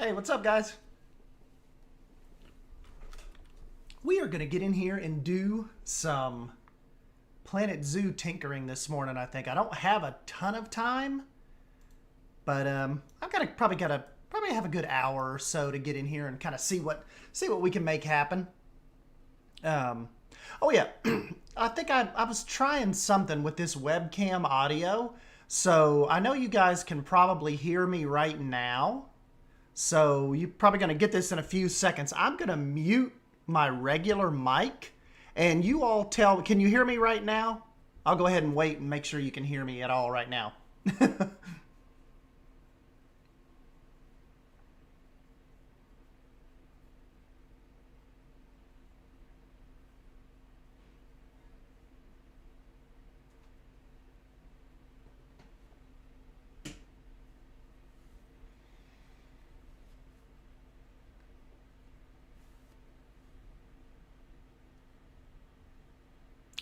Hey, what's up, guys? We are going to get in here and do some Planet Zoo tinkering this morning, I think. I don't have a ton of time, but I've got to probably have a good hour or so to get in here and kind of see what we can make happen. Oh yeah, I think I was trying something with this webcam audio. So I know you guys can probably hear me right now. So you're probably going to get this in a few seconds. I'm going to mute my regular mic and you all can you hear me right now? I'll go ahead and wait and make sure you can hear me at all right now.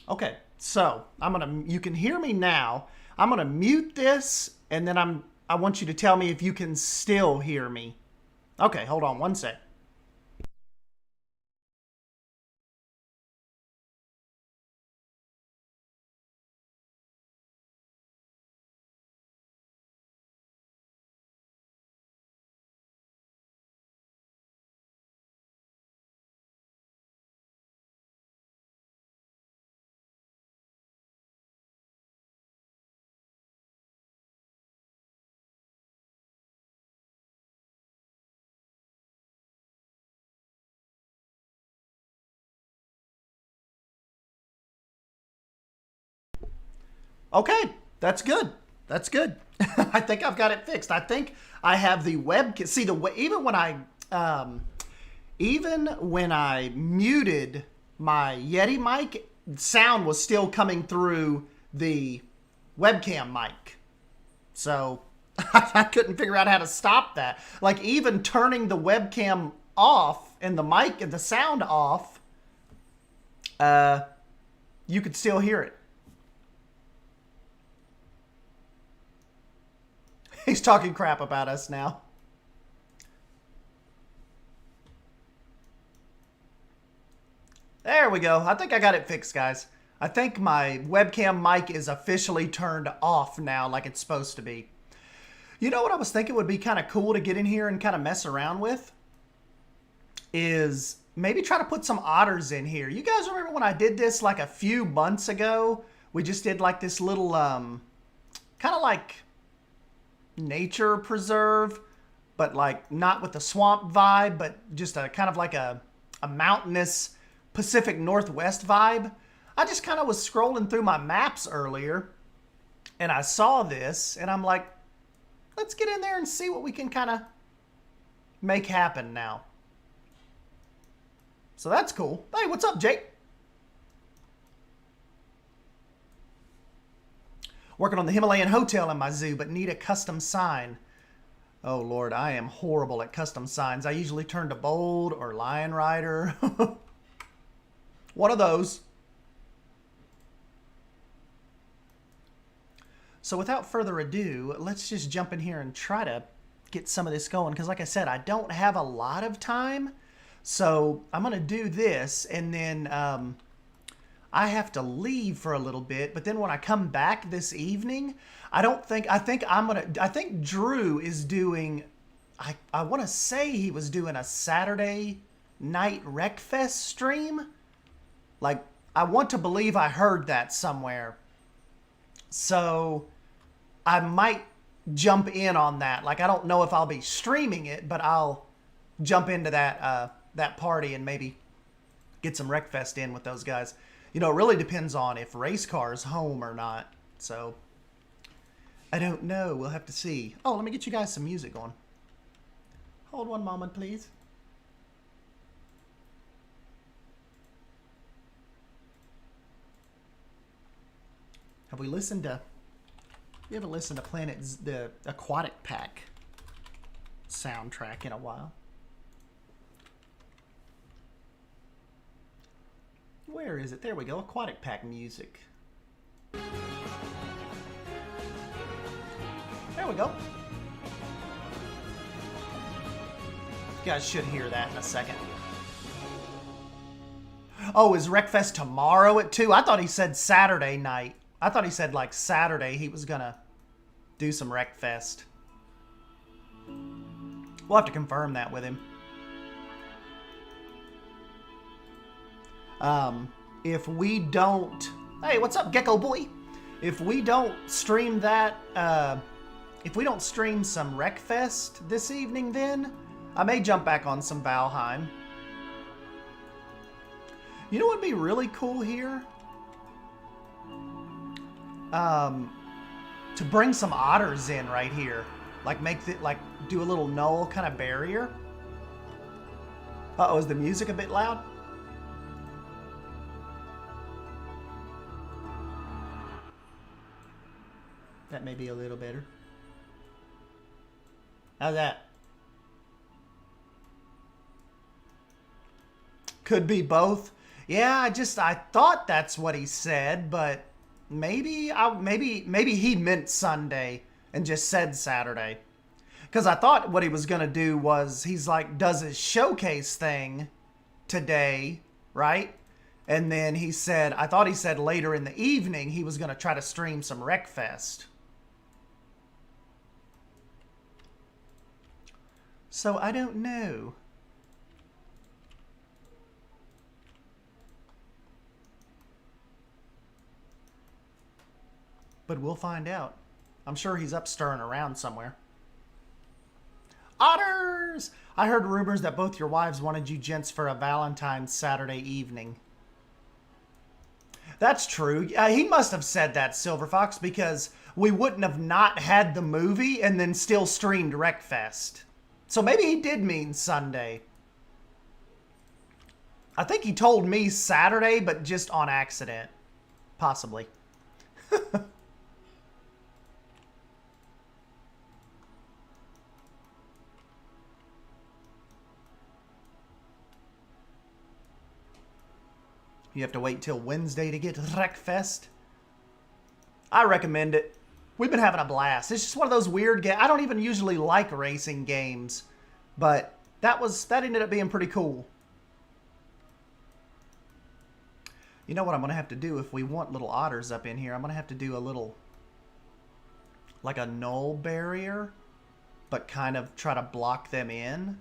Okay, so you can hear me now. I'm gonna mute this and then I want you to tell me if you can still hear me. Okay, hold on one sec. Okay, that's good. That's good. I think I've got it fixed. I think I have the webcam. See, even when I muted my Yeti mic, sound was still coming through the webcam mic. So I couldn't figure out how to stop that. Like even turning the webcam off and the mic and the sound off, you could still hear it. He's talking crap about us now. There we go. I think I got it fixed, guys. I think my webcam mic is officially turned off now like it's supposed to be. You know what I was thinking would be kind of cool to get in here and kind of mess around with? Is maybe try to put some otters in here. You guys remember when I did this like a few months ago? We just did like this little, kind of like nature preserve, but like not with the swamp vibe, but just a kind of like a mountainous Pacific Northwest vibe. I just kind of was scrolling through my maps earlier and I saw this and I'm like, let's get in there and see what we can kind of make happen now. So that's cool. Hey, what's up, Jake? Working on the Himalayan hotel in my zoo, but need a custom sign. Oh, Lord, I am horrible at custom signs. I usually turn to bold or lion rider. One of those. So without further ado, let's just jump in here and try to get some of this going. Because like I said, I don't have a lot of time. So I'm going to do this and then I have to leave for a little bit, but then when I come back this evening, I think Drew is doing, I want to say he was doing a Saturday night Wreckfest stream. Like, I want to believe I heard that somewhere. So I might jump in on that. Like, I don't know if I'll be streaming it, but I'll jump into that party and maybe get some Wreckfest in with those guys. You know, it really depends on if Race Car's home or not. So, I don't know. We'll have to see. Oh, let me get you guys some music on. Hold one moment, please. Have we listened to... We haven't listened to the Aquatic Pack soundtrack in a while. Where is it? There we go. Aquatic Pack music. There we go. You guys should hear that in a second. Oh, is Wreckfest tomorrow at 2? I thought he said Saturday night. I thought he said like Saturday he was gonna do some Wreckfest. We'll have to confirm that with him. If we don't... Hey, what's up, Gecko Boy? If we don't stream that... if we don't stream some Wreckfest this evening, then I may jump back on some Valheim. You know what would be really cool here? To bring some otters in right here. Like make the, like do a little null kind of barrier. Uh-oh, is the music a bit loud? That may be a little better. How's that? Could be both. Yeah, I thought that's what he said, but maybe he meant Sunday and just said Saturday. Because I thought what he was going to do was he's like does his showcase thing today, right? And then he said, I thought he said later in the evening he was going to try to stream some Wreckfest. So I don't know. But we'll find out. I'm sure he's up stirring around somewhere. Otters! I heard rumors that both your wives wanted you gents for a Valentine's Saturday evening. That's true. He must have said that, Silver Fox, because we wouldn't have not had the movie and then still streamed Wreckfest. So maybe he did mean Sunday. I think he told me Saturday, but just on accident. Possibly. You have to wait till Wednesday to get Wreckfest. I recommend it. We've been having a blast. It's just one of those weird games. I don't even usually like racing games, but that ended up being pretty cool. You know what I'm going to have to do if we want little otters up in here? I'm going to have to do a little, like a null barrier, but kind of try to block them in.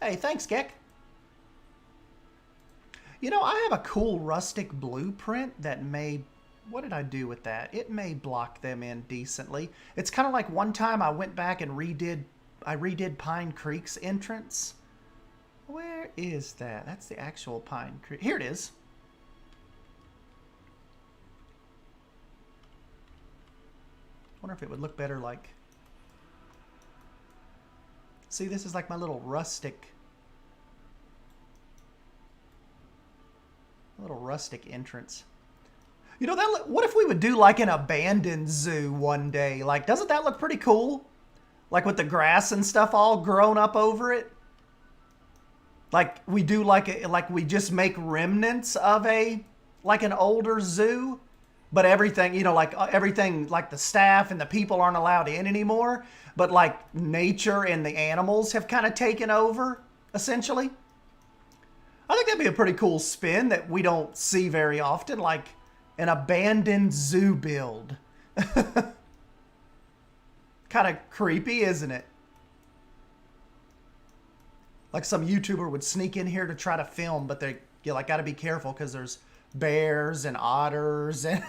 Hey, thanks, Gek. You know, I have a cool rustic blueprint that may... What did I do with that? It may block them in decently. It's kind of like one time I went back and redid Pine Creek's entrance. Where is that? That's the actual Pine Creek. Here it is. I wonder if it would look better like... See, this is like my little rustic entrance. You know, what if we would do like an abandoned zoo one day? Like, doesn't that look pretty cool? Like with the grass and stuff all grown up over it? Like we do like we just make remnants of like an older zoo, but everything, you know, like everything, like the staff and the people aren't allowed in anymore, but like nature and the animals have kind of taken over, essentially. I think that'd be a pretty cool spin that we don't see very often, like an abandoned zoo build. Kind of creepy, isn't it? Like some YouTuber would sneak in here to try to film, but you like got to be careful because there's bears and otters and...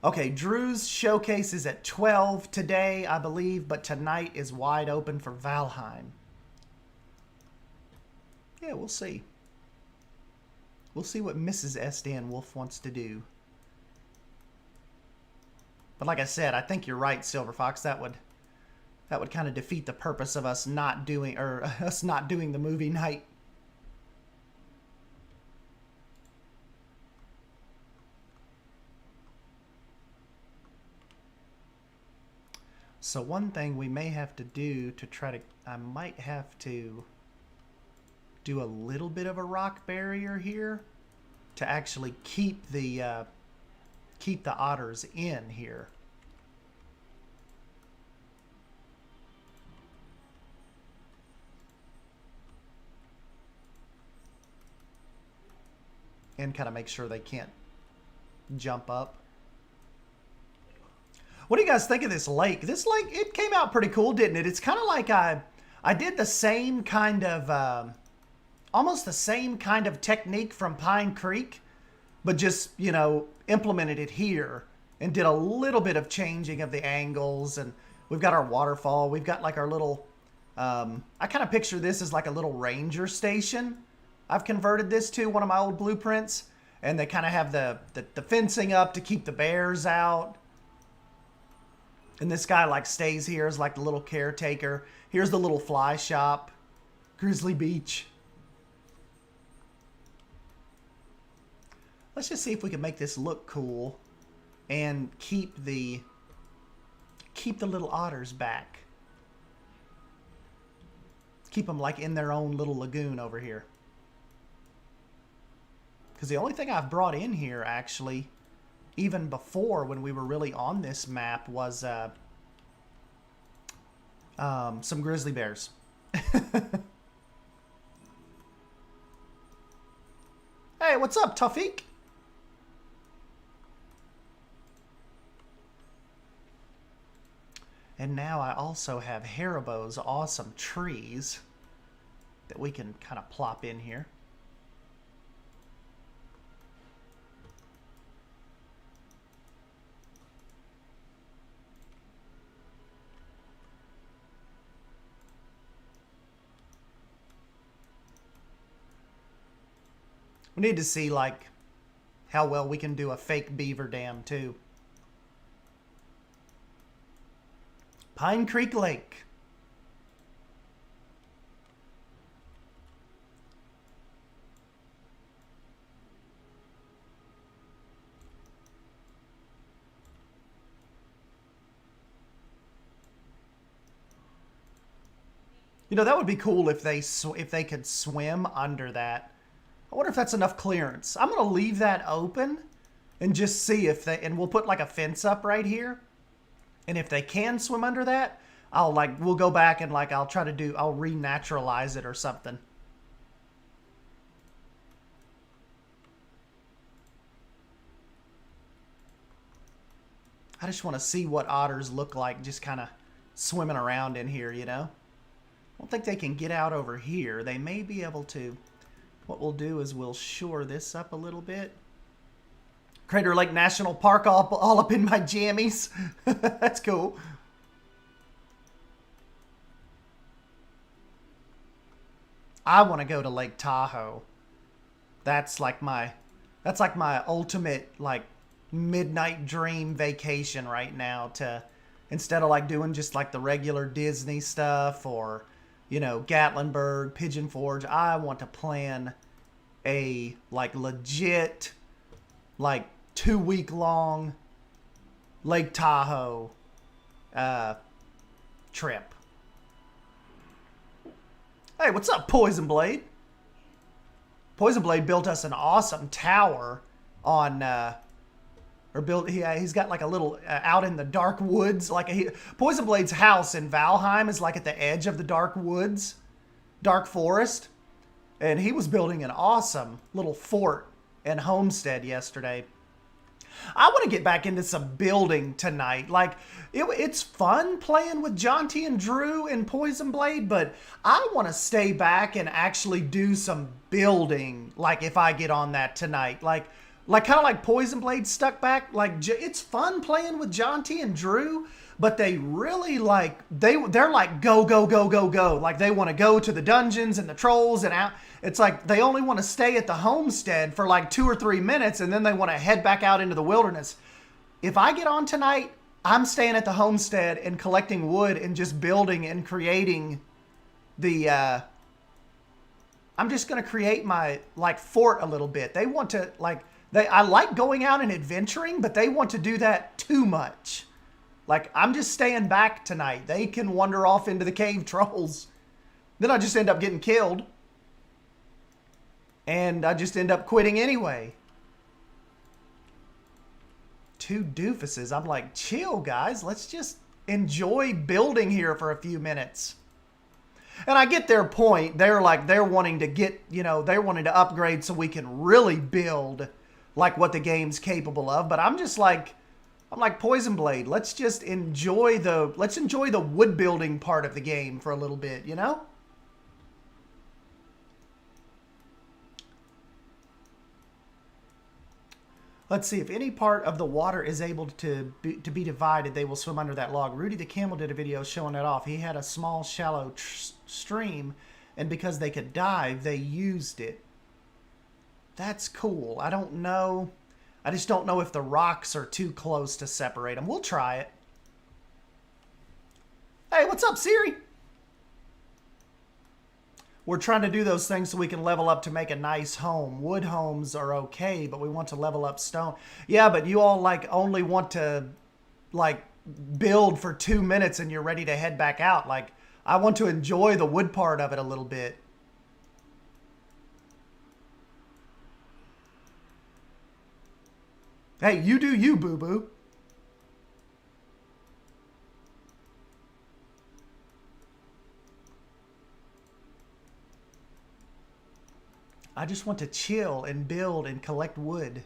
Okay, Drew's showcase is at 12 today, I believe, but tonight is wide open for Valheim. Yeah, we'll see. We'll see what Mrs. S. Dan Wolf wants to do. But like I said, I think you're right, Silver Fox. That would kind of defeat the purpose of us not doing the movie night. So one thing we may have to do to try to... I might have to do a little bit of a rock barrier here to actually keep the keep the otters in here. And kind of make sure they can't jump up. What do you guys think of this lake? This lake, it came out pretty cool, didn't it? It's kind of like I did the same kind of, almost the same kind of technique from Pine Creek, but just, you know, implemented it here and did a little bit of changing of the angles. And we've got our waterfall. We've got like our little, I kind of picture this as like a little ranger station. I've converted this to one of my old blueprints, and they kind of have the fencing up to keep the bears out. And this guy like stays here as like the little caretaker. Here's the little fly shop, Grizzly Beach. Let's just see if we can make this look cool and keep the little otters back. Keep them like in their own little lagoon over here. Because the only thing I've brought in here, actually, even before when we were really on this map, was some grizzly bears. Hey, what's up, Tawfiq? And now I also have Haribo's awesome trees that we can kind of plop in here. We need to see, like, how well we can do a fake beaver dam, too. Pine Creek Lake. You know, that would be cool if they could swim under that. I wonder if that's enough clearance. I'm going to leave that open and just see if they, and we'll put like a fence up right here. And if they can swim under that, we'll go back and like, I'll renaturalize it or something. I just want to see what otters look like just kind of swimming around in here, you know? I don't think they can get out over here. They may be able to. What we'll do is we'll shore this up a little bit. Crater Lake National Park all up in my jammies. That's cool. I want to go to Lake Tahoe. That's like my ultimate like midnight dream vacation right now, to instead of like doing just like the regular Disney stuff or, you know, Gatlinburg, Pigeon Forge. I want to plan a like legit like 2-week-long Lake Tahoe trip. Hey, what's up, Poison Blade? Poison Blade built us an awesome tower on he's got like a little out in the dark woods. Like Poison Blade's house in Valheim is like at the edge of the dark woods, dark forest. And he was building an awesome little fort and homestead yesterday. I want to get back into some building tonight. Like, it's fun playing with Jonty and Drew and Poison Blade, but I want to stay back and actually do some building, like, if I get on that tonight. Like kind of like Poison Blade stuck back. Like, it's fun playing with Jonty and Drew, but they really, like, they're like, go, go, go, go, go. Like, they want to go to the dungeons and the trolls and out. It's like they only want to stay at the homestead for like 2 or 3 minutes, and then they want to head back out into the wilderness. If I get on tonight, I'm staying at the homestead and collecting wood and just building and creating the, I'm just going to create my, like, fort a little bit. They want to, like, I like going out and adventuring, but they want to do that too much. Like, I'm just staying back tonight. They can wander off into the cave trolls. Then I just end up getting killed. And I just end up quitting anyway. two doofuses. I'm like, chill, guys. Let's just enjoy building here for a few minutes. And I get their point. They're wanting to get, they're wanting to upgrade so we can really build like what the game's capable of. But I'm like Poison Blade. Let's just enjoy the wood building part of the game for a little bit, you know? Let's see, if any part of the water is able to be divided, they will swim under that log. Rudy the Camel did a video showing it off. He had a small, shallow stream, and because they could dive, they used it. That's cool. I don't know. I just don't know if the rocks are too close to separate them. We'll try it. Hey, what's up, Siri? We're trying to do those things so we can level up to make a nice home. Wood homes are okay, but we want to level up stone. Yeah, but you all like only want to like build for 2 minutes and you're ready to head back out. Like, I want to enjoy the wood part of it a little bit. Hey, you do you, boo-boo. I just want to chill and build and collect wood.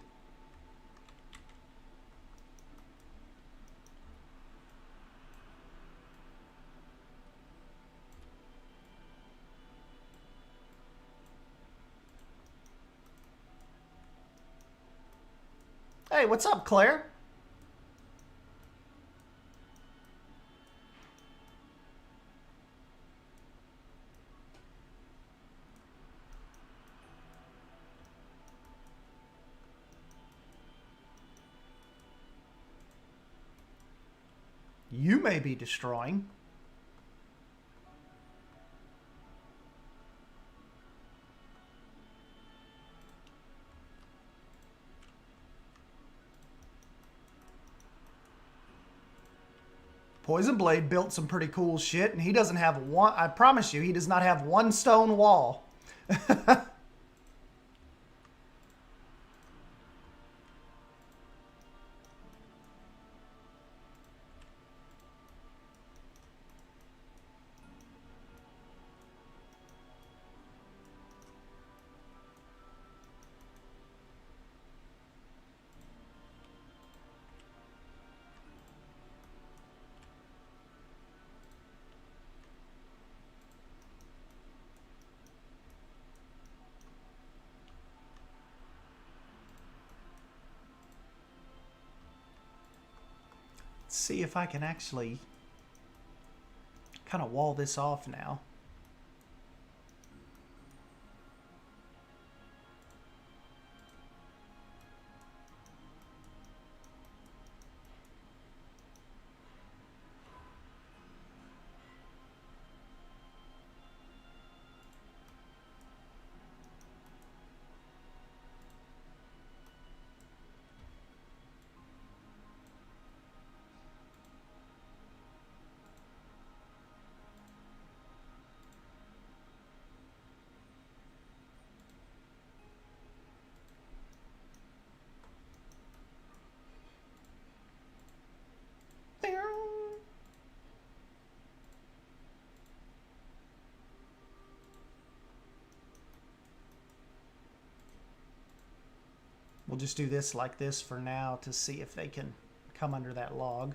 Hey, what's up, Claire? You may be destroying. Poison Blade built some pretty cool shit, and he doesn't have one. I promise you, he does not have one stone wall. See if I can actually kind of wall this off now. We'll just do this like this for now to see if they can come under that log.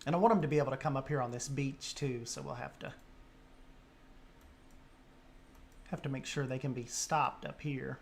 And I want them to be able to come up here on this beach too, so we'll have to make sure they can be stopped up here.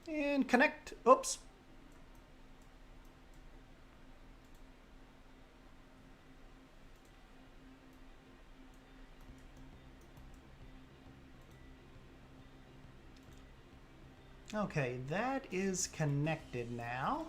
And connect. Oops. Okay, that is connected now.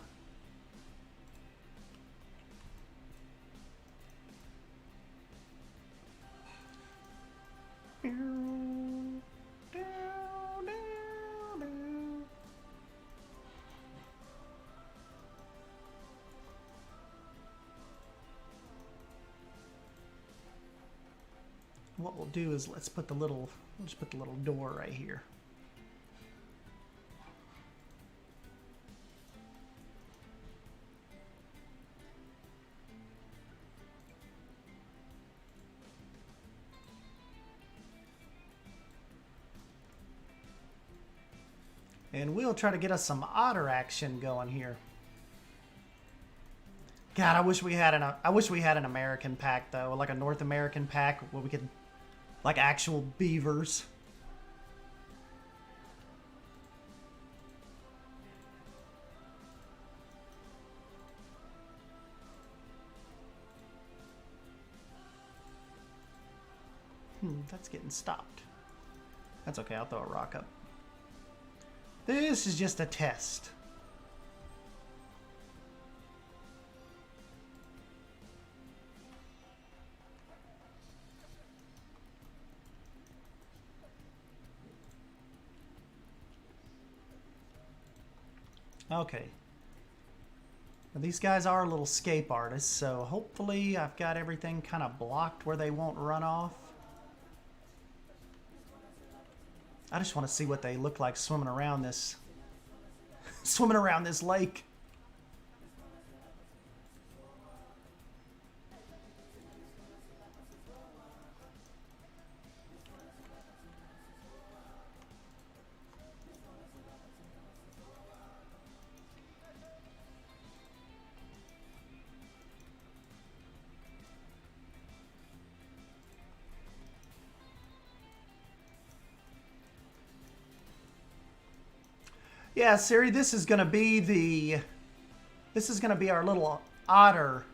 What we'll do is let's put the little, we'll just put the little door right here. And we'll try to get us some otter action going here. God, I wish we had an American pack though, like a North American pack where we could, like actual beavers. That's getting stopped. That's okay, I'll throw a rock up. This is just a test. Okay. Now, these guys are little scape artists, so hopefully I've got everything kind of blocked where they won't run off. I just want to see what they look like swimming around this lake. Yeah, Siri, this is gonna be our little otter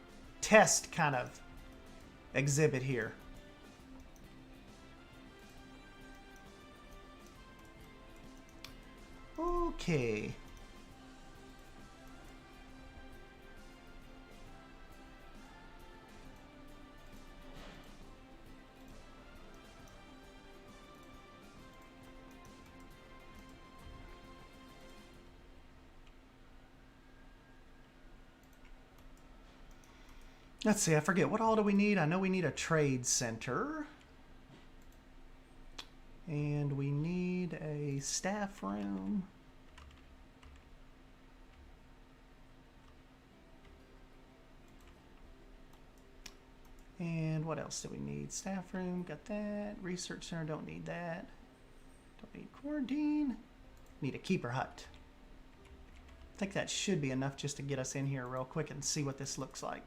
test kind of exhibit here. Okay. Let's see, I forget, what all do we need? I know we need a trade center. And we need a staff room. And what else do we need? Staff room, got that. Research center, don't need that. Don't need quarantine. Need a keeper hut. I think that should be enough just to get us in here real quick and see what this looks like.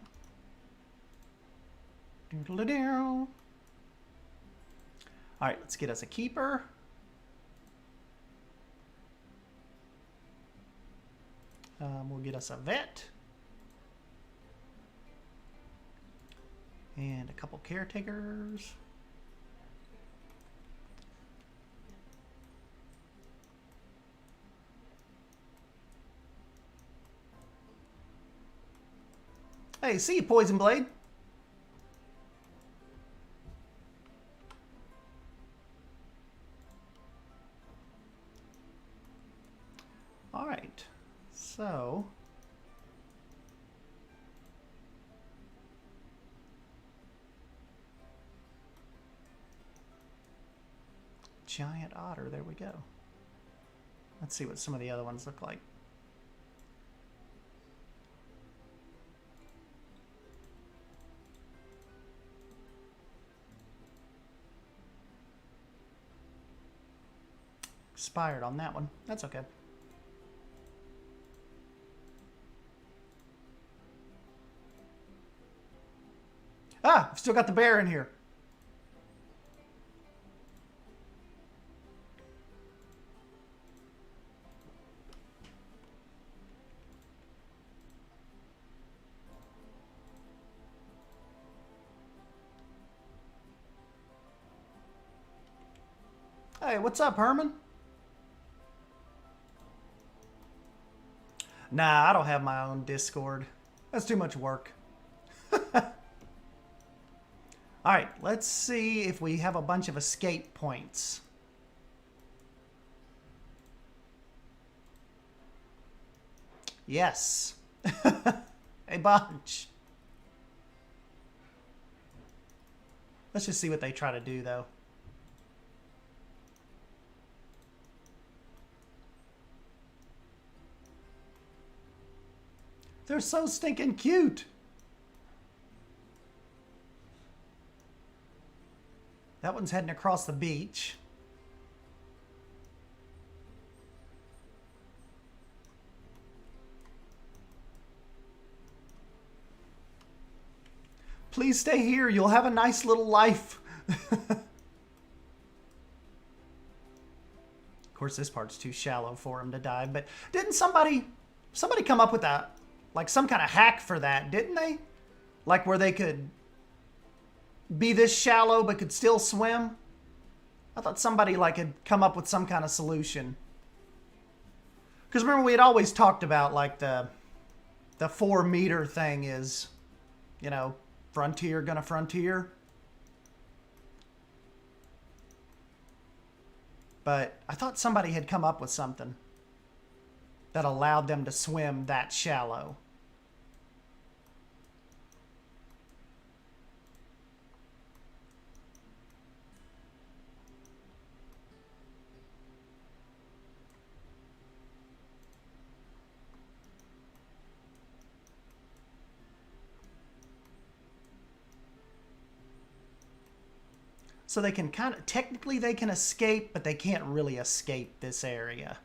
All right, let's get us a keeper. We'll get us a vet. And a couple caretakers. Hey, see you, Poison Blade. All right, so giant otter, there we go. Let's see what some of the other ones look like. Expired on that one. That's okay. Ah, I've still got the bear in here. Hey, what's up, Herman? Nah, I don't have my own Discord. That's too much work. Alright, let's see if we have a bunch of escape points. Yes. A bunch. Let's just see what they try to do, though. They're so stinking cute. That one's heading across the beach. Please stay here. You'll have a nice little life. Of course, this part's too shallow for him to dive, but didn't somebody come up with that, like some kind of hack for that, didn't they? Like where they could be this shallow but could still swim? I thought somebody like had come up with some kind of solution. Because remember, we had always talked about like the 4-meter thing is, you know, frontier gonna frontier. But I thought somebody had come up with something that allowed them to swim that shallow. So they can kind of, technically they can escape, but they can't really escape this area.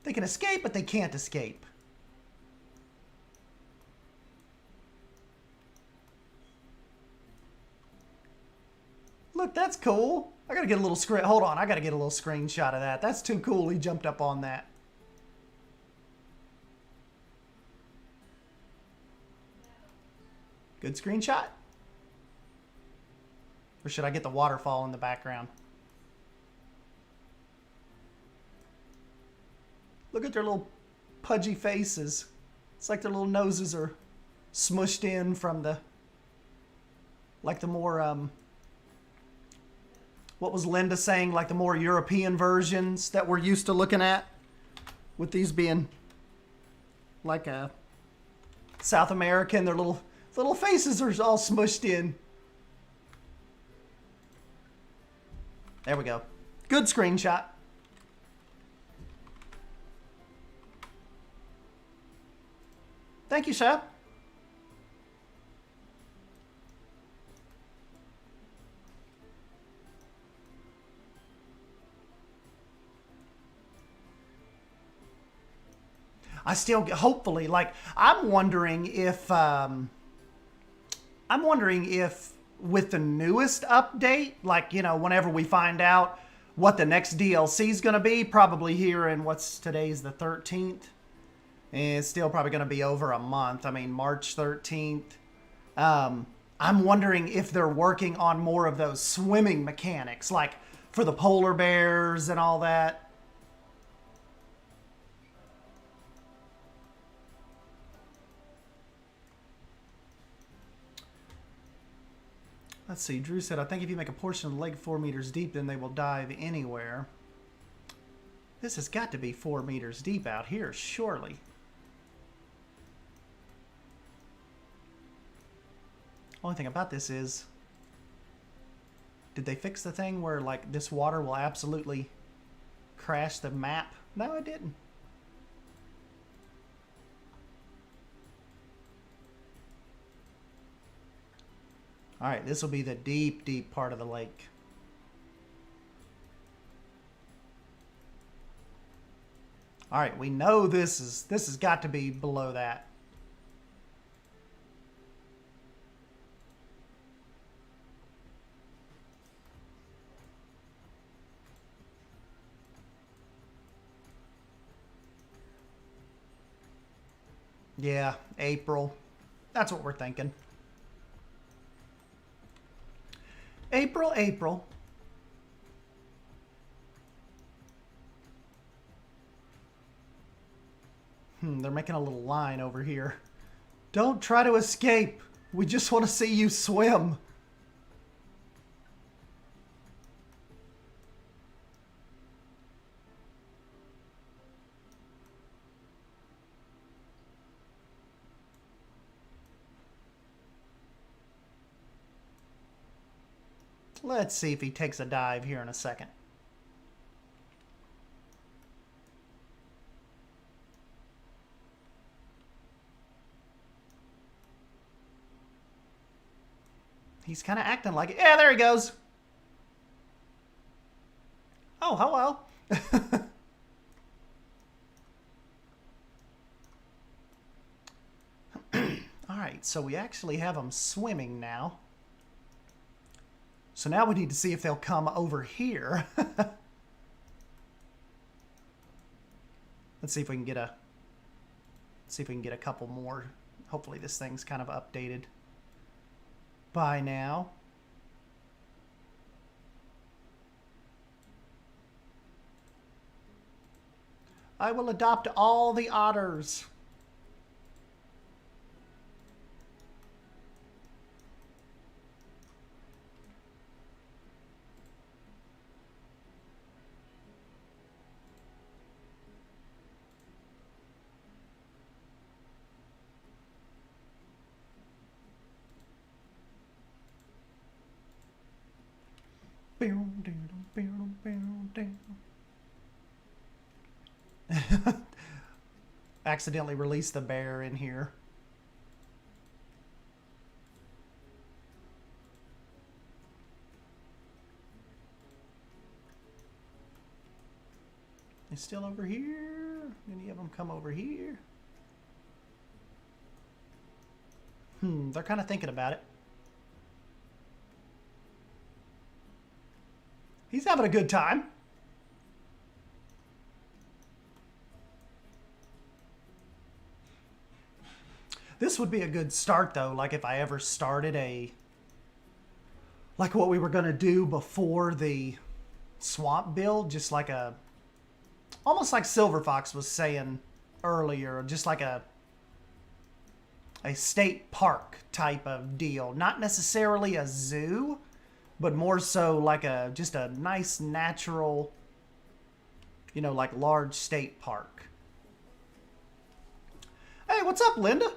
They can escape, but they can't escape. Look, that's cool. I gotta get a little screen. Hold on, I gotta get a little screenshot of that. That's too cool. He jumped up on that. Good screenshot? Or should I get the waterfall in the background? Look at their little pudgy faces. It's like their little noses are smushed in from the, like the more, what was Linda saying? Like the more European versions that we're used to looking at. With these being like a South American, their little faces are all smushed in. There we go. Good screenshot. Thank you, sir. I still get, hopefully, like, I'm wondering if with the newest update, like, you know, whenever we find out what the next DLC is going to be, probably here in today's the 13th. And it's still probably going to be over a month. I mean, March 13th. I'm wondering if they're working on more of those swimming mechanics, like for the polar bears and all that. Let's see, Drew said, I think if you make a portion of the lake 4 meters deep, then they will dive anywhere. This has got to be 4 meters deep out here, surely. Only thing about this is, did they fix the thing where, like, this water will absolutely crash the map? No, it didn't. All right, this will be the deep, deep part of the lake. All right, we know this has got to be below that. Yeah, April. That's what we're thinking. April, April. They're making a little line over here. Don't try to escape. We just want to see you swim. Let's see if he takes a dive here in a second. He's kind of acting like it. Yeah, there he goes. Oh, hello. All right, so we actually have them swimming now. So now we need to see if they'll come over here. Let's see if we can get a couple more. Hopefully this thing's kind of updated by now. I will adopt all the otters. Accidentally released the bear in here. He's still over here. Any of them come over here? They're kind of thinking about it. He's having a good time. This would be a good start, though, like if I ever started like what we were going to do before the swamp build, just like almost like Silver Fox was saying earlier, just like a state park type of deal. Not necessarily a zoo, but more so like just a nice natural, you know, like large state park. Hey, what's up, Linda?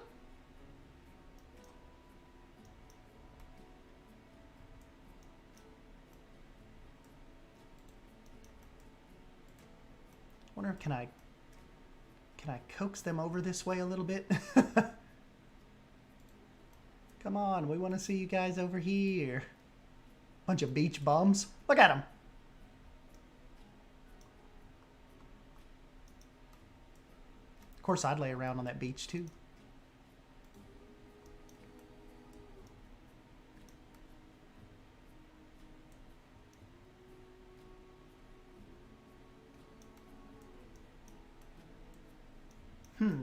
Wonder, can I coax them over this way a little bit? Come on, we want to see you guys over here. Bunch of beach bums. Look at them. Of course, I'd lay around on that beach too.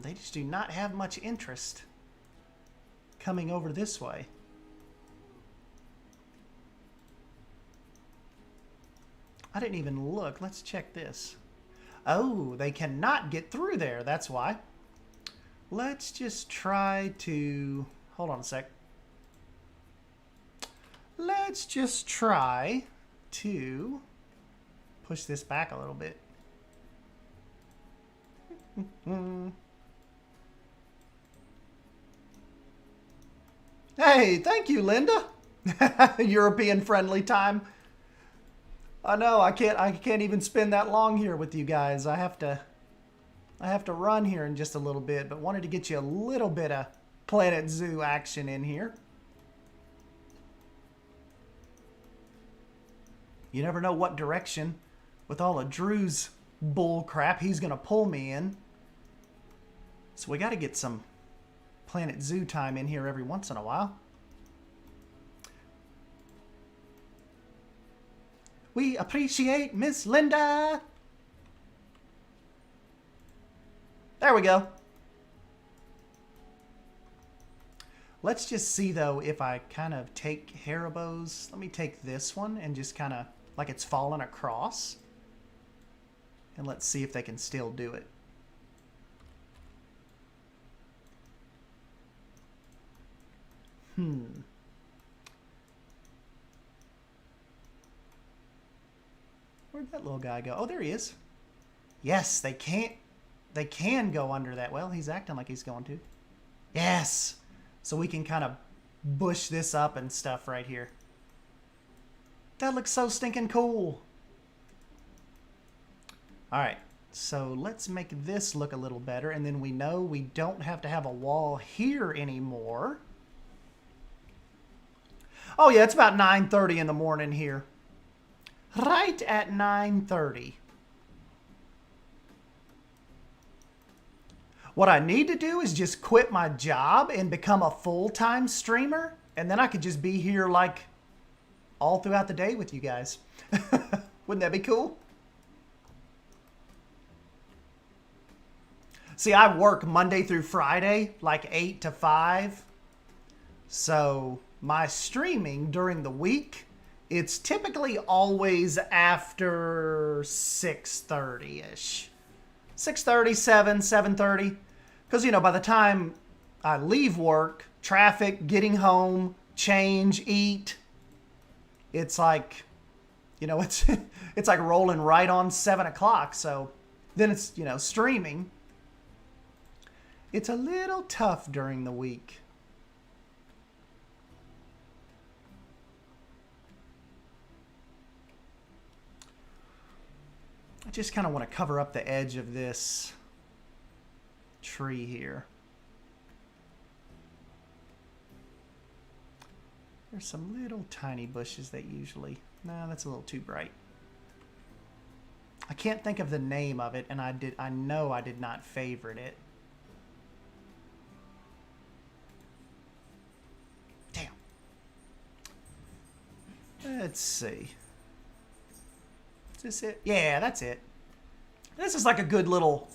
They just do not have much interest coming over this way. I didn't even look. Let's check this. Oh, they cannot get through there. That's why. Let's just try to... Hold on a sec. Let's just try to push this back a little bit. Hey, thank you, Linda. European friendly time. I know I can't even spend that long here with you guys. I have to run here in just a little bit, but wanted to get you a little bit of Planet Zoo action in here. You never know what direction, with all of Drew's bull crap, he's gonna pull me in. So we got to get some Planet Zoo time in here every once in a while. We appreciate Miss Linda. There we go. Let's just see, though, if I kind of take Haribo's. Let me take this one and just kind of, like it's fallen across. And let's see if they can still do it. Where'd that little guy go? Oh, there he is. Yes, they can go under that. Well, he's acting like he's going to. Yes. So we can kind of bush this up and stuff right here. That looks so stinking cool. All right. So let's make this look a little better. And then we know we don't have to have a wall here anymore. Oh, yeah, it's about 9:30 in the morning here. Right at 9:30. What I need to do is just quit my job and become a full-time streamer. And then I could just be here like all throughout the day with you guys. Wouldn't that be cool? See, I work Monday through Friday, like 8 to 5. So my streaming during the week, it's typically always after 6:30-ish. 6:30, 7, 7:30. Because, you know, by the time I leave work, traffic, getting home, change, eat, it's like, you know, it's like rolling right on 7 o'clock. So then it's, you know, streaming. It's a little tough during the week. I just kind of want to cover up the edge of this tree here. There's some little tiny bushes that usually... No, that's a little too bright. I can't think of the name of it, and I know I did not favorite it. Damn. Let's see. Is this it? Yeah, that's it. This is like a good little,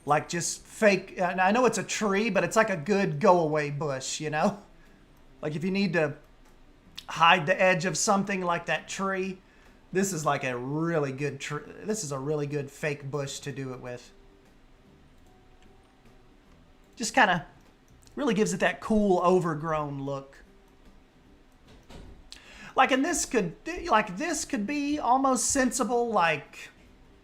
like just fake, I know it's a tree, but it's like a good go-away bush, you know? Like if you need to hide the edge of something like that tree, this is like a really good tree. This is a really good fake bush to do it with. Just kind of really gives it that cool overgrown look. Like, and this could be almost sensible, like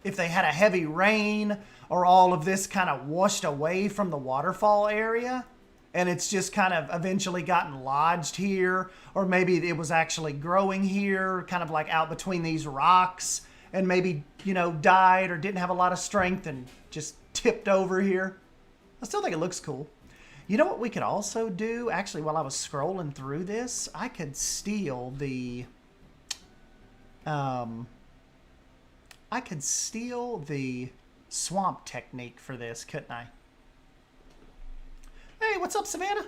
if they had a heavy rain or all of this kind of washed away from the waterfall area and it's just kind of eventually gotten lodged here, or maybe it was actually growing here, kind of like out between these rocks and maybe, you know, died or didn't have a lot of strength and just tipped over here. I still think it looks cool. You know what we could also do? Actually, while I was scrolling through this, I could steal the... I could steal the swamp technique for this, couldn't I? Hey, what's up, Savannah?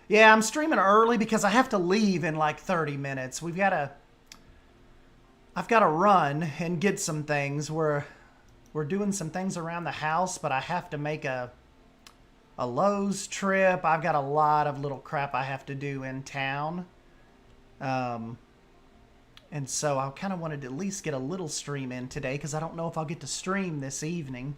Yeah, I'm streaming early because I have to leave in like 30 minutes. I've got to run and get some things. We're doing some things around the house, but I have to make a Lowe's trip. I've got a lot of little crap I have to do in town. And so I kind of wanted to at least get a little stream in today because I don't know if I'll get to stream this evening.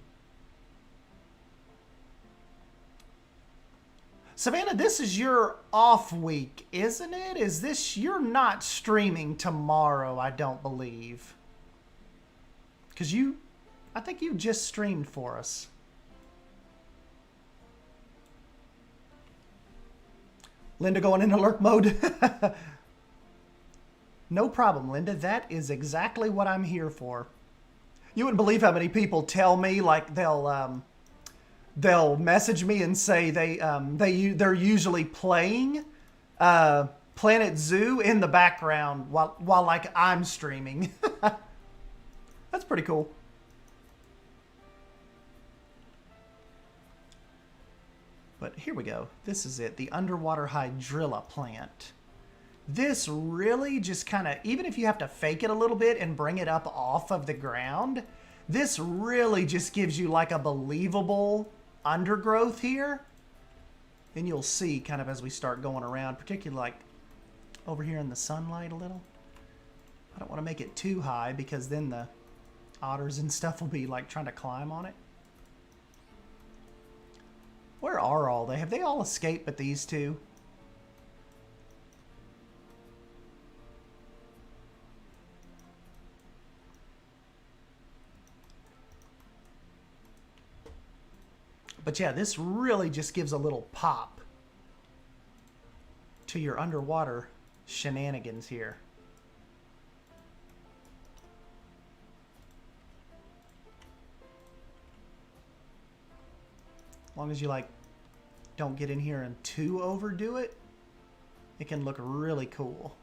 Savannah, this is your off week, isn't it? Is this... You're not streaming tomorrow, I don't believe. Because I think you just streamed for us. Linda going into lurk mode. No problem, Linda. That is exactly what I'm here for. You wouldn't believe how many people tell me, like they'll message me and say they're usually playing Planet Zoo in the background while like I'm streaming. That's pretty cool. But here we go. This is it. The underwater hydrilla plant. This really just kind of, even if you have to fake it a little bit and bring it up off of the ground, this really just gives you like a believable undergrowth here. And you'll see kind of as we start going around, particularly like over here in the sunlight a little. I don't want to make it too high because then the otters and stuff will be like trying to climb on it. Where are all they? Have they all escaped but these two? But yeah, this really just gives a little pop to your underwater shenanigans here. As long as you like don't get in here and too overdo it, it can look really cool.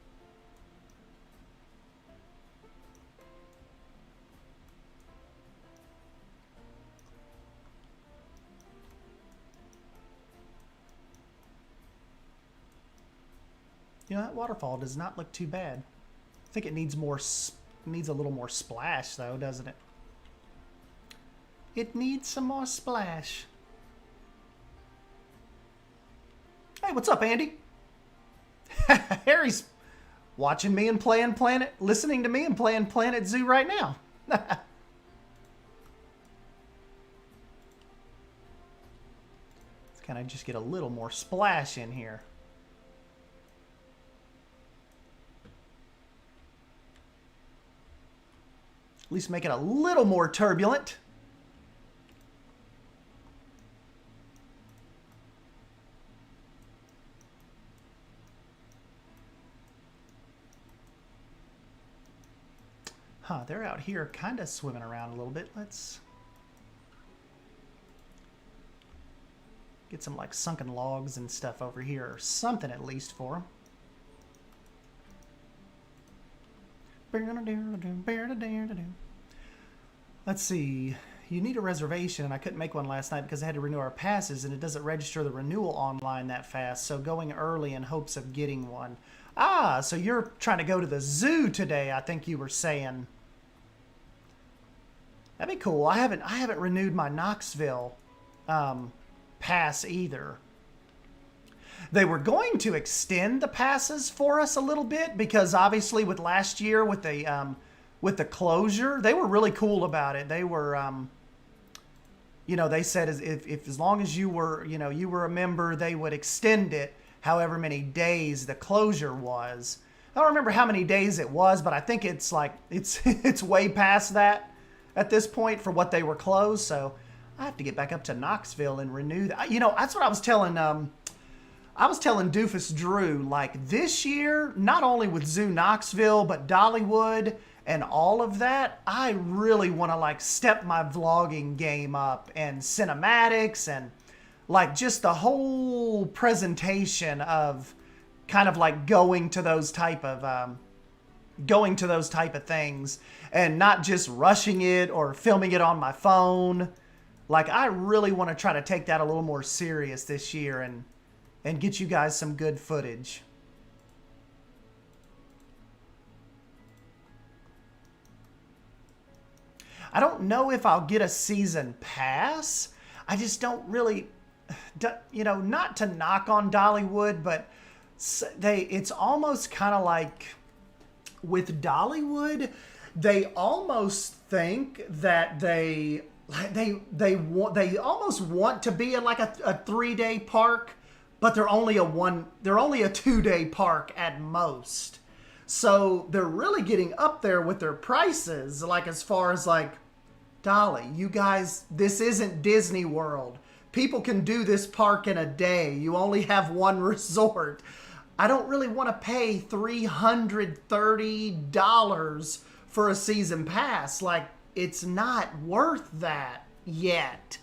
You know, that waterfall does not look too bad. I think it needs more, needs a little more splash though, doesn't it? It needs some more splash. Hey, what's up, Andy? Harry's watching me and playing Planet, listening to me and playing Planet Zoo right now. Let's kind of just get a little more splash in here. At least make it a little more turbulent. Huh, they're out here kind of swimming around a little bit. Let's get some like sunken logs and stuff over here, or something at least for them. Let's see. You need a reservation, and I couldn't make one last night because I had to renew our passes, and it doesn't register the renewal online that fast, so going early in hopes of getting one. Ah, so you're trying to go to the zoo today, I think you were saying. That'd be cool. I haven't renewed my Knoxville pass either. They were going to extend the passes for us a little bit because obviously with last year with the closure, they were really cool about it. They were, you know, they said if as long as you were, you know, you were a member, they would extend it however many days the closure was. I don't remember how many days it was, but I think it's like, it's way past that at this point for what they were closed. So I have to get back up to Knoxville and renew that. You know, that's what I was telling Doofus Drew, like this year, not only with Zoo Knoxville, but Dollywood and all of that, I really want to like step my vlogging game up and cinematics and like just the whole presentation of kind of like going to those type of things and not just rushing it or filming it on my phone. Like I really want to try to take that a little more serious this year and get you guys some good footage. I don't know if I'll get a season pass. I just don't really, you know, not to knock on Dollywood, but it's almost kind of like with Dollywood, they almost think that they almost want to be in like a 3-day park, but they're only a 2-day park at most. So they're really getting up there with their prices, like as far as like, Dolly, you guys, this isn't Disney World. People can do this park in a day. You only have one resort. I don't really want to pay $330 for a season pass. Like, it's not worth that yet.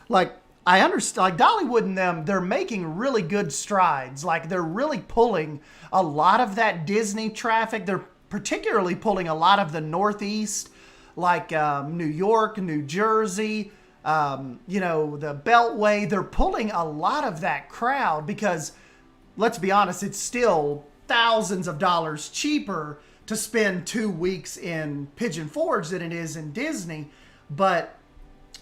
Like, I understand, like Dollywood and them, they're making really good strides. Like they're really pulling a lot of that Disney traffic. They're particularly pulling a lot of the Northeast, like New York, New Jersey, you know, the Beltway. They're pulling a lot of that crowd because, let's be honest, it's still thousands of dollars cheaper to spend 2 weeks in Pigeon Forge than it is in Disney. But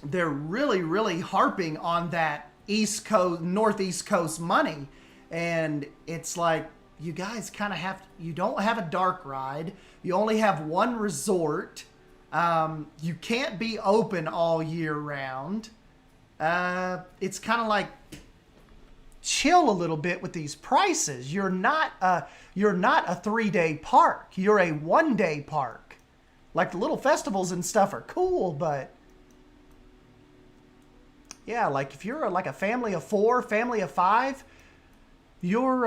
they're really, really harping on that East Coast, Northeast Coast money. And it's like, you guys kind of have, you don't have a dark ride. You only have one resort. You can't be open all year round. It's kind of like, chill a little bit with these prices. You're not a 3-day park. You're a 1-day park. Like the little festivals and stuff are cool, but yeah, like if you're like a family of 4, family of 5, you're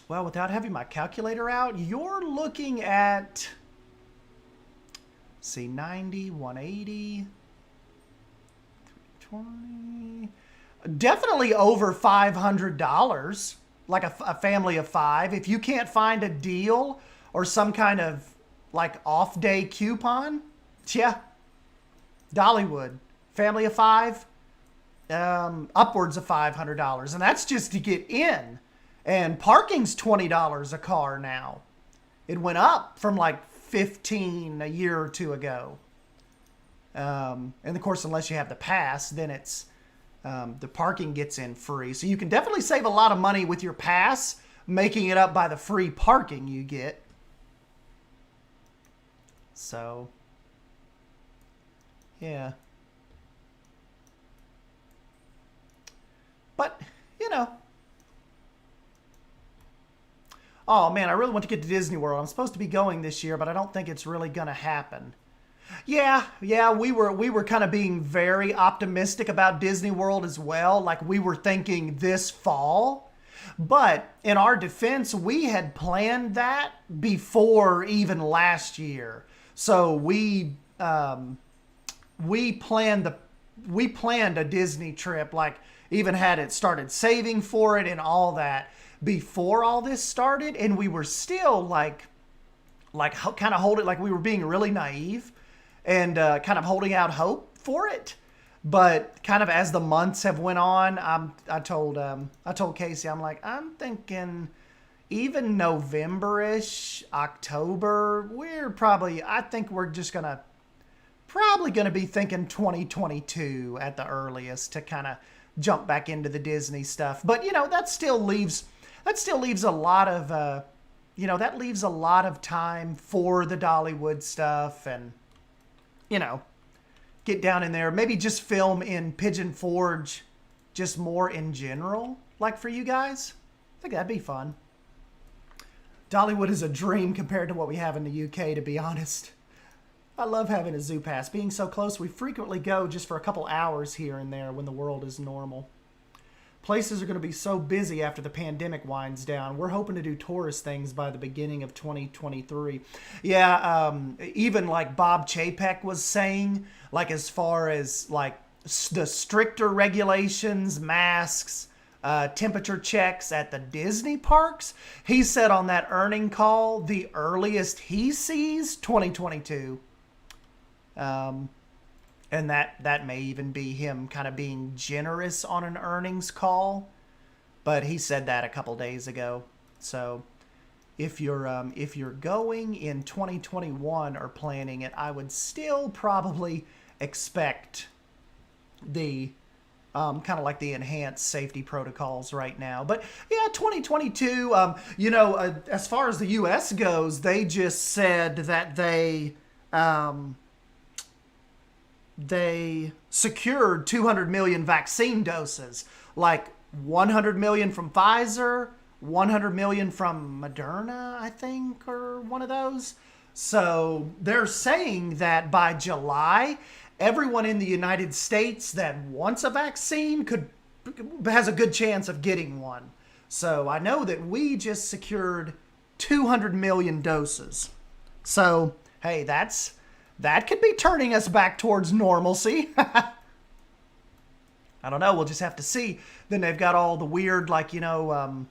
well, without having my calculator out, you're looking at, see, 90, 180, 20, definitely over $500, like a family of 5. If you can't find a deal or some kind of like off-day coupon, yeah, Dollywood, family of 5, upwards of $500, and that's just to get in. And parking's $20 a car now. It went up from like 15 a year or two ago. And of course, unless you have the pass, then it's the parking gets in free. So you can definitely save a lot of money with your pass, making it up by the free parking you get. So, yeah. But, you know. Oh, man, I really want to get to Disney World. I'm supposed to be going this year, but I don't think it's really going to happen. Yeah, we were kind of being very optimistic about Disney World as well. Like we were thinking this fall. But in our defense, we had planned that before even last year. So we planned a Disney trip, like even had it started saving for it and all that before all this started, and we were still like kind of holding, like we were being really naive and kind of holding out hope for it. But kind of as the months have went on, I told Casey, I'm like, I'm thinking even November-ish, October, I think we're just probably gonna be thinking 2022 at the earliest to kind of jump back into the Disney stuff. But you know, that still leaves a lot of that leaves a lot of time for the Dollywood stuff, and you know, get down in there, maybe just film in Pigeon Forge, just more in general, like for you guys. I think that'd be fun. Dollywood is a dream compared to what we have in the UK, to be honest. I love having a zoo pass. Being so close, we frequently go just for a couple hours here and there when the world is normal. Places are going to be so busy after the pandemic winds down. We're hoping to do tourist things by the beginning of 2023. Yeah, even like Bob Chapek was saying, like as far as like the stricter regulations, masks, temperature checks at the Disney parks, he said on that earning call, the earliest he sees 2022. And that may even be him kind of being generous on an earnings call, but he said that a couple days ago. So if you're going in 2021 or planning it, I would still probably expect the kind of like the enhanced safety protocols right now. But yeah, 2022. As far as the U.S. goes, they just said that they secured 200 million vaccine doses, like 100 million from Pfizer, 100 million from Moderna, I think, or one of those. So they're saying that by July, everyone in the United States that wants a vaccine has a good chance of getting one. So I know that we just secured 200 million doses. So, hey, that could be turning us back towards normalcy. I don't know. We'll just have to see. Then they've got all the weird, like, what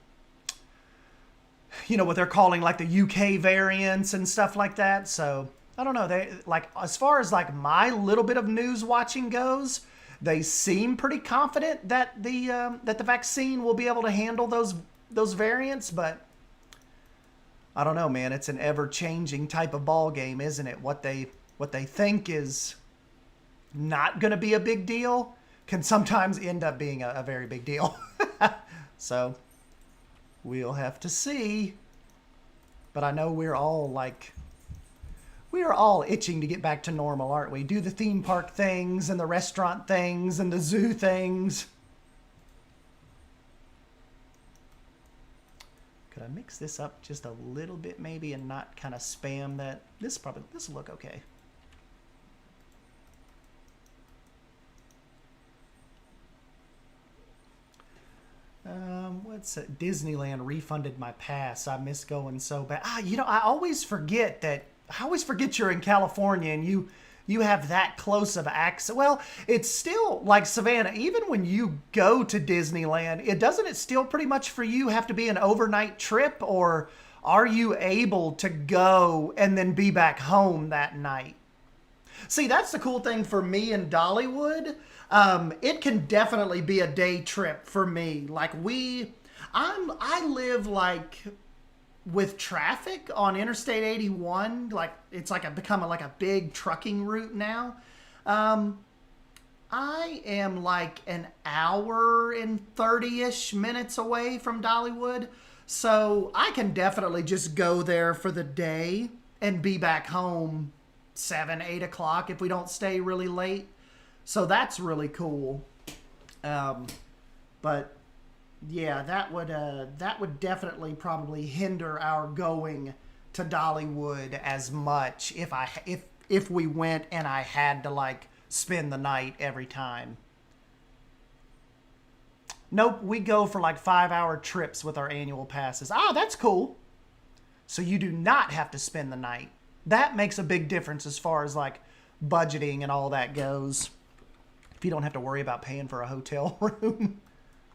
they're calling like the UK variants and stuff like that. So I don't know. They like, as far as like my little bit of news watching goes, they seem pretty confident that the vaccine will be able to handle those variants. But I don't know, man. It's an ever-changing type of ball game, isn't it? What they think is not going to be a big deal can sometimes end up being a very big deal. So we'll have to see. But I know we are all itching to get back to normal, aren't we? Do the theme park things and the restaurant things and the zoo things. Could I mix this up just a little bit maybe and not kind of spam that? This will look okay. What's it? Disneyland refunded my pass. I miss going so bad. I always forget you're in California and you have that close of access. Well, it's still like Savannah, even when you go to Disneyland, it still pretty much for you have to be an overnight trip, or are you able to go and then be back home that night? See, that's the cool thing for me in Dollywood. It can definitely be a day trip for me. Like I live like with traffic on Interstate 81, like it's like become a big trucking route now. I am like an hour and 30-ish minutes away from Dollywood. So I can definitely just go there for the day and be back home 7, 8 o'clock if we don't stay really late. So that's really cool. But yeah, that would definitely probably hinder our going to Dollywood as much if we went and I had to like spend the night every time. Nope, we go for like 5-hour trips with our annual passes. That's cool. So you do not have to spend the night. That makes a big difference as far as like budgeting and all that goes. If you don't have to worry about paying for a hotel room,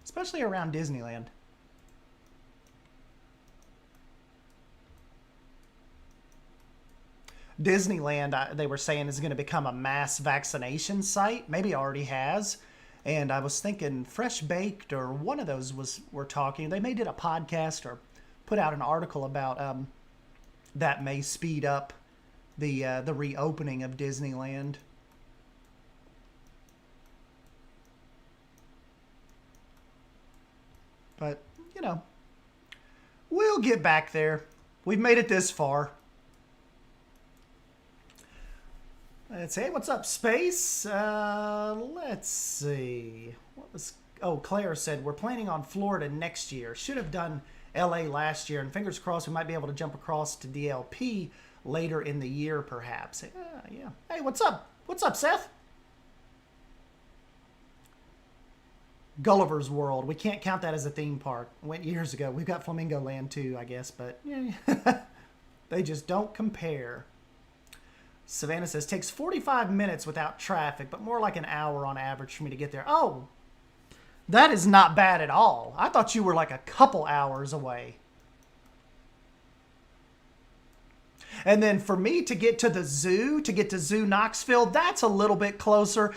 especially around Disneyland. Disneyland, they were saying, is going to become a mass vaccination site. Maybe already has. And I was thinking Fresh Baked or one of those were talking. They may did a podcast or put out an article about that may speed up the reopening of Disneyland. But, we'll get back there. We've made it this far. Let's see. What's up, Space? Let's see. Claire said, we're planning on Florida next year. Should have done LA last year. And fingers crossed we might be able to jump across to DLP later in the year, perhaps. Yeah. Hey, what's up? What's up, Seth? Gulliver's World. We can't count that as a theme park. Went years ago. We've got Flamingo Land too, I guess, but yeah, they just don't compare. Savannah says, takes 45 minutes without traffic, but more like an hour on average for me to get there. Oh, that is not bad at all. I thought you were like a couple hours away. And then for me to get to Zoo Knoxville, that's a little bit closer.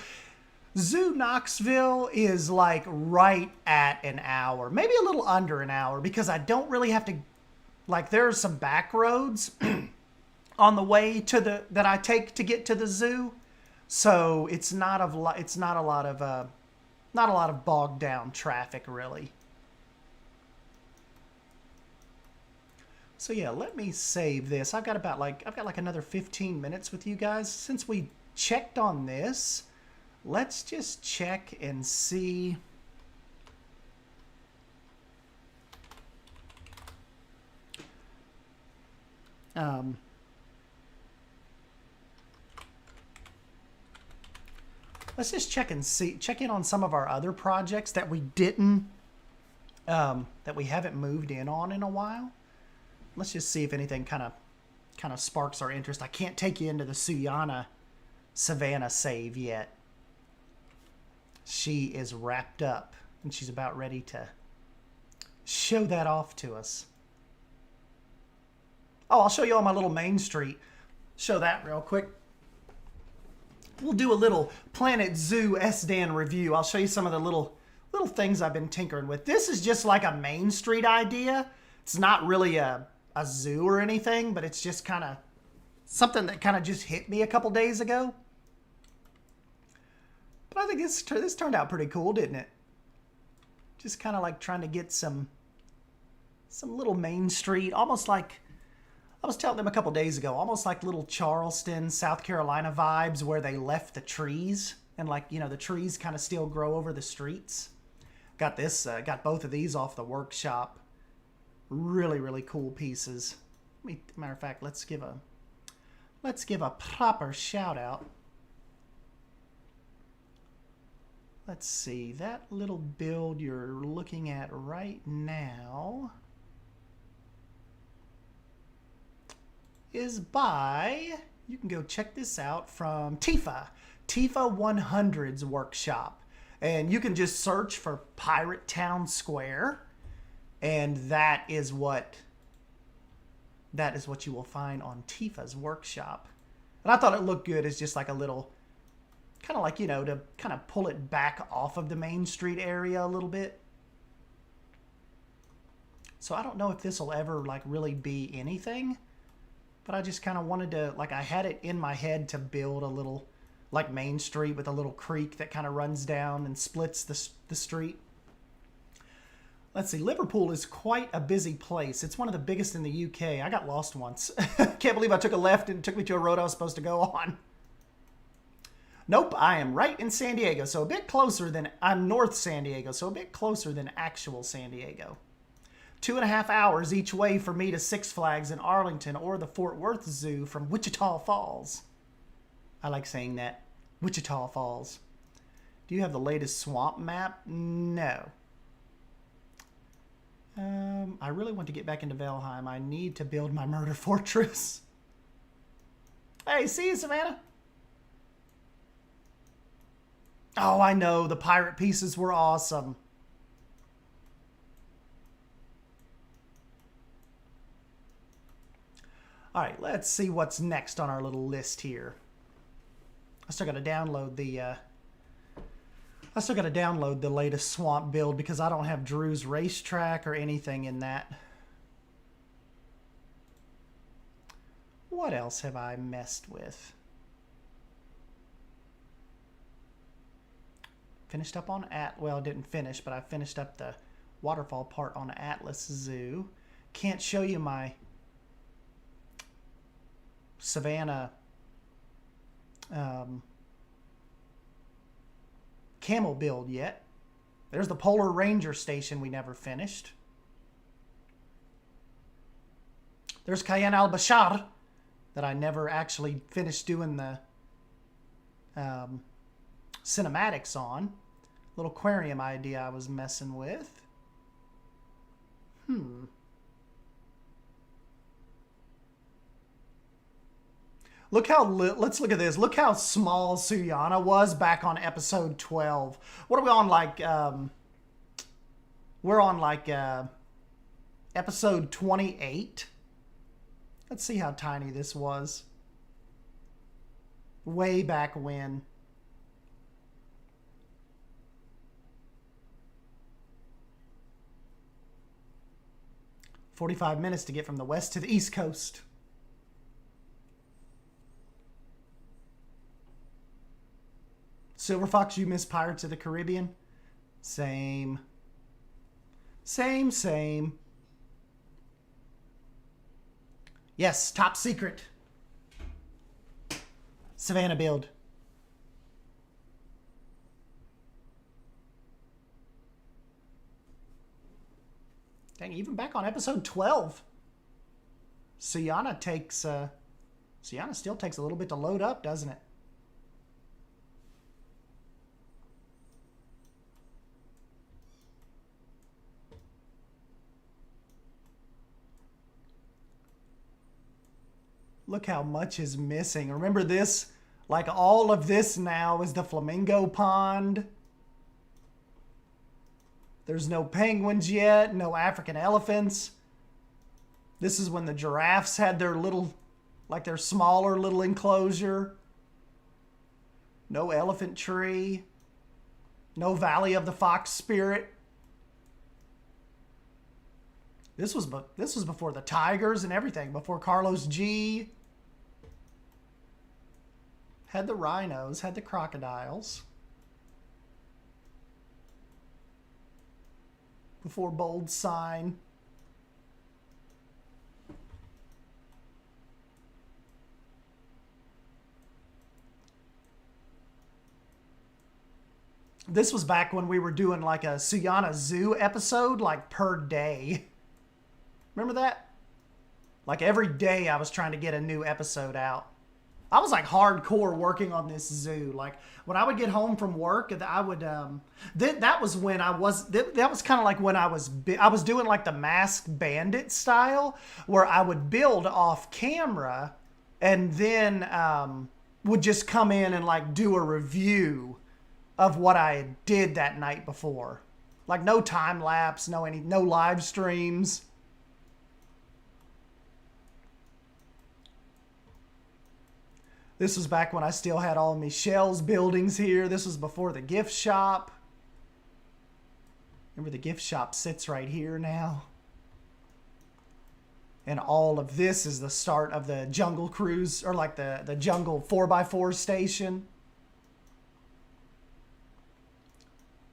Zoo Knoxville is like right at an hour, maybe a little under an hour, because I don't really have to, like, there are some back roads on the way that I take to get to the zoo, so it's not a lot of bogged down traffic really. So yeah, let me save this. I've got like another 15 minutes with you guys. Since we checked on this, let's just check and see. Let's just check in on some of our other projects that we didn't, that we haven't moved in on in a while. Let's just see if anything kind of sparks our interest. I can't take you into the Suyana Savannah save yet. She is wrapped up and she's about ready to show that off to us. Oh, I'll show you all my little Main Street. Show that real quick. We'll do a little Planet Zoo SDAN review. I'll show you some of the little things I've been tinkering with. This is just like a Main Street idea. It's not really a zoo or anything, but it's just kind of something that kind of just hit me a couple days ago. But I think this turned out pretty cool, didn't it? Just kind of like trying to get some little Main Street, almost like, I was telling them a couple days ago, almost like little Charleston, South Carolina vibes where they left the trees and like, you know, the trees kind of still grow over the streets. Got got both of these off the workshop. Really, really cool pieces. Matter of fact, let's give a proper shout out. Let's see, that little build you're looking at right now is by, you can go check this out from Tifa 100's workshop. And you can just search for Pirate Town Square, and that is what you will find on Tifa's workshop. And I thought it looked good as just like a little, kind of like, you know, to kind of pull it back off of the Main Street area a little bit. So I don't know if this will ever like really be anything, but I just kind of wanted to, like, I had it in my head to build a little like Main Street with a little creek that kind of runs down and splits the street. Let's see, Liverpool is quite a busy place. It's one of the biggest in the UK. I got lost once. Can't believe I took a left and it took me to a road I was supposed to go on. Nope, I am right in San Diego, so a bit closer than, I'm North San Diego, so a bit closer than actual San Diego. 2.5 hours each way for me to Six Flags in Arlington or the Fort Worth Zoo from Wichita Falls. I like saying that. Wichita Falls. Do you have the latest swamp map? No. I really want to get back into Valheim. I need to build my murder fortress. Hey, see you, Savannah. Oh, I know. The pirate pieces were awesome. All right, let's see what's next on our little list here. I still got to download the latest swamp build because I don't have Drew's racetrack or anything in that. What else have I messed with? Finished up on well, I didn't finish, but I finished up the waterfall part on Atlas Zoo. Can't show you my Savannah camel build yet. There's the Polar Ranger station we never finished. There's Cayenne al-Bashar that I never actually finished doing the cinematics on. Little aquarium idea I was messing with. Look how, let's look at this. Look how small Suyana was back on episode 12. What are we on, like, we're on, like, episode 28. Let's see how tiny this was. Way back when. "45 minutes to get from the west to the east coast." Silver Fox, you miss Pirates of the Caribbean? Same. Same. Yes, top secret. Savannah build. Dang, even back on episode 12. Suyana still takes a little bit to load up, doesn't it? Look how much is missing. Remember this? Like all of this now is the flamingo pond. There's no penguins yet, no African elephants. This is when the giraffes had their little, like their smaller little enclosure. No elephant tree. No Valley of the Fox Spirit. This was before the tigers and everything, before Carlos G. Had the rhinos, had the crocodiles. before bold sign. This was back when we were doing like a Suyana Zoo episode, like per day. Remember that? Like every day I was trying to get a new episode out. I was like hardcore working on this zoo. Like when I would get home from work, I would, that was when I was, that was kind of like when I was doing like the Masked Bandit style where I would build off camera and then would just come in and like do a review of what I did that night before. Like no time lapse, no live streams. This was back when I still had all Michelle's buildings here. This was before the gift shop. Remember the gift shop sits right here now. And all of this is the start of the Jungle Cruise, or like the Jungle 4x4 station.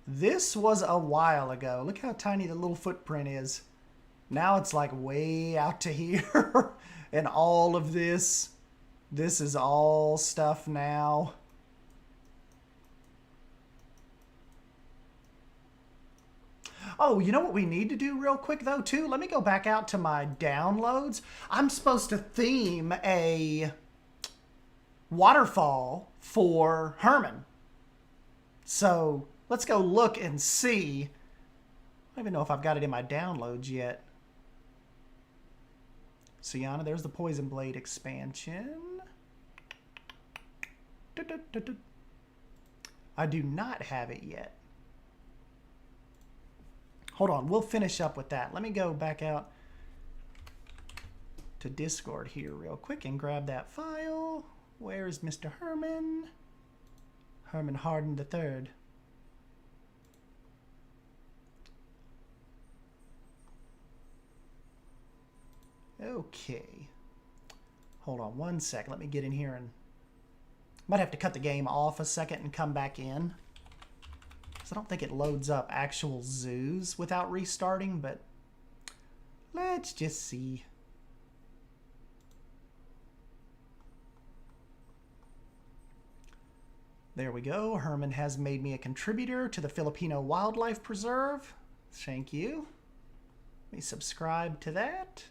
This was a while ago. Look how tiny the little footprint is. Now it's like way out to here. And all of this. This is all stuff now. Oh, you know what we need to do real quick though too? Let me go back out to my downloads. I'm supposed to theme a waterfall for Herman. So let's go look and see. I don't even know if I've got it in my downloads yet. Suyana, there's the Poison Blade expansion. I do not have it yet. Hold on, we'll finish up with that. Let me go back out to Discord here real quick and grab that file. Where is Mr. Herman? Herman Harden III. Okay. Hold on one second. Let me get in here and might have to cut the game off a second and come back in. So I don't think it loads up actual zoos without restarting, but let's just see. There we go. Herman has made me a contributor to the Filipino Wildlife Preserve. Thank you. Let me subscribe to that.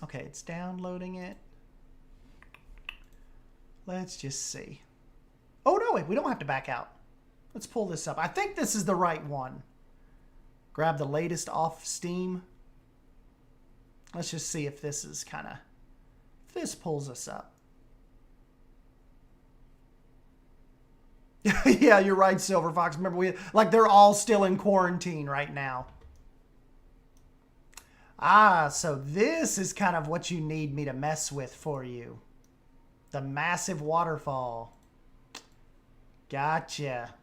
Okay, it's downloading it. Let's just see. Oh, no, wait, we don't have to back out. Let's pull this up. I think this is the right one. Grab the latest off Steam. Let's just see if this is kind of, if this pulls us up. Yeah, you're right, Silver Fox. Remember, they're all still in quarantine right now. Ah, so this is kind of what you need me to mess with for you. The massive waterfall. Gotcha.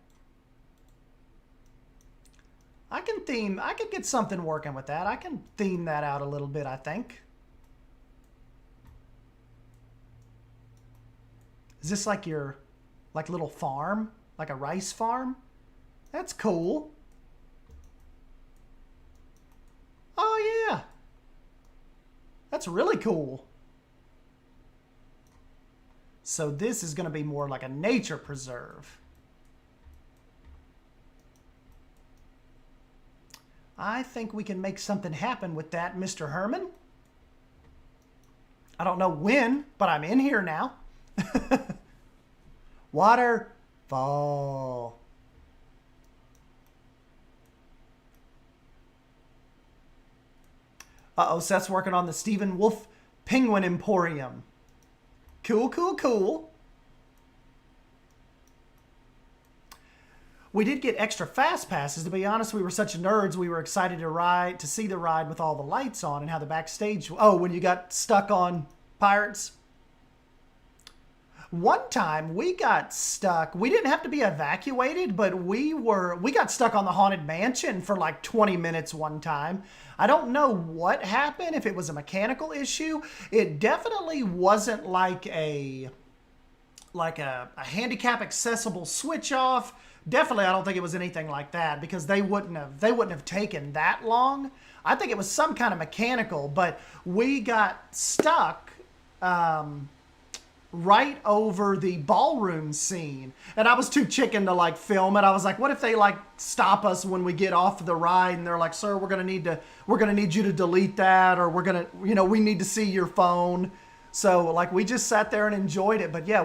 I could get something working with that. I can theme that out a little bit, I think. Is this like your, little farm? Like a rice farm? That's cool. Oh, yeah. That's really cool. So this is going to be more like a nature preserve. I think we can make something happen with that, Mr. Herman. I don't know when, but I'm in here now. Waterfall. Uh-oh, Seth's working on the Stephen Wolf Penguin Emporium. Cool, cool, cool. We did get extra fast passes. To be honest, we were such nerds. We were excited to see the ride with all the lights on and how the backstage. Oh, when you got stuck on Pirates. One time we got stuck. We didn't have to be evacuated, but we got stuck on the Haunted Mansion for like 20 minutes one time. I don't know what happened, if it was a mechanical issue. It definitely wasn't like a like a handicap accessible switch off. Definitely, I don't think it was anything like that because they wouldn't have taken that long. I think it was some kind of mechanical, but we got stuck right over the ballroom scene, and I was too chicken to like film it. I was like, what if they like stop us when we get off the ride and they're like, sir, we're gonna need you to delete that, or we need to see your phone. So like we just sat there and enjoyed it. But yeah,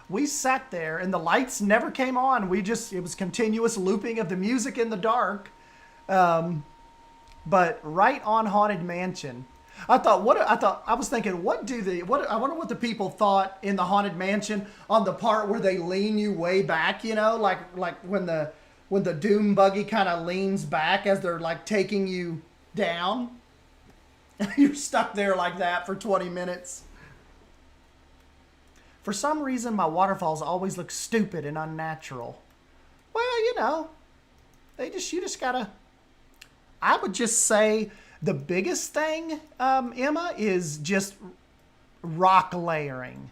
we sat there and the lights never came on. It was continuous looping of the music in the dark. But right on Haunted Mansion. I was thinking, I wonder what the people thought in the Haunted Mansion on the part where they lean you way back, like when the Doom buggy kind of leans back as they're like taking you down. You're stuck there like that for 20 minutes. For some reason, my waterfalls always look stupid and unnatural. Well, you just gotta... I would just say the biggest thing, Emma, is just rock layering.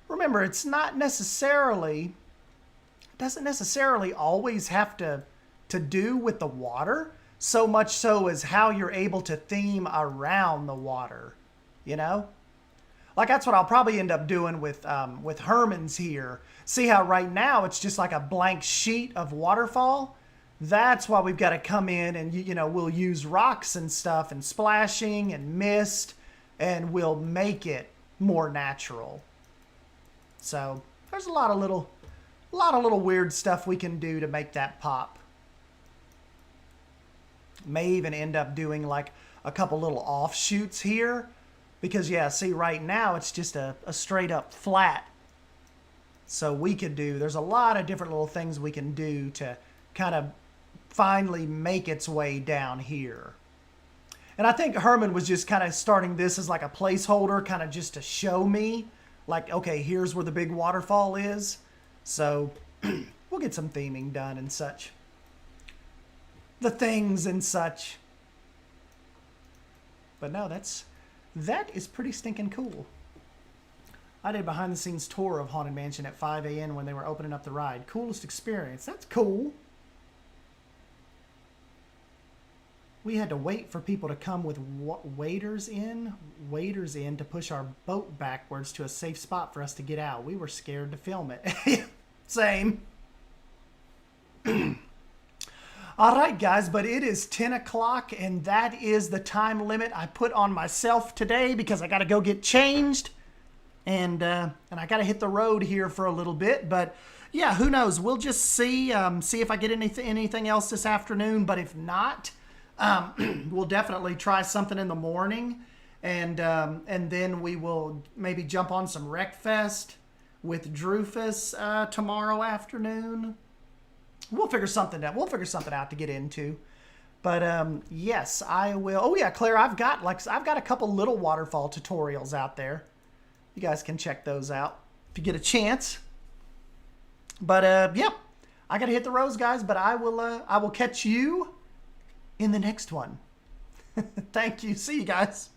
Remember, it doesn't necessarily always have to do with the water, so much so as how you're able to theme around the water, Like that's what I'll probably end up doing with Herman's here. See how right now it's just like a blank sheet of waterfall? That's why we've got to come in and, we'll use rocks and stuff and splashing and mist, and we'll make it more natural. So there's a lot of little weird stuff we can do to make that pop. May even end up doing like a couple little offshoots here. Because, yeah, see, right now it's just a straight up flat. So there's a lot of different little things we can do to kind of finally make its way down here. And I think Herman was just kind of starting this as like a placeholder, kind of just to show me, like, okay, here's where the big waterfall is. So we'll get some theming done and such. The things and such. But no, that is pretty stinking cool. I did a behind-the-scenes tour of Haunted Mansion at 5 a.m. when they were opening up the ride. Coolest experience. That's cool. We had to wait for people to come with waders in to push our boat backwards to a safe spot for us to get out. We were scared to film it. Same. All right, guys, but it is 10 o'clock, and that is the time limit I put on myself today because I got to go get changed, and I got to hit the road here for a little bit. But yeah, who knows? We'll just see if I get anything else this afternoon. But if not, we'll definitely try something in the morning, and then we will maybe jump on some Wreckfest with Drufus tomorrow afternoon. We'll figure something out. We'll figure something out to get into. But yes, I will. Oh yeah, Claire, I've got a couple little waterfall tutorials out there. You guys can check those out if you get a chance. But yep, I gotta hit the roads, guys. But I will catch you in the next one. Thank you. See you guys.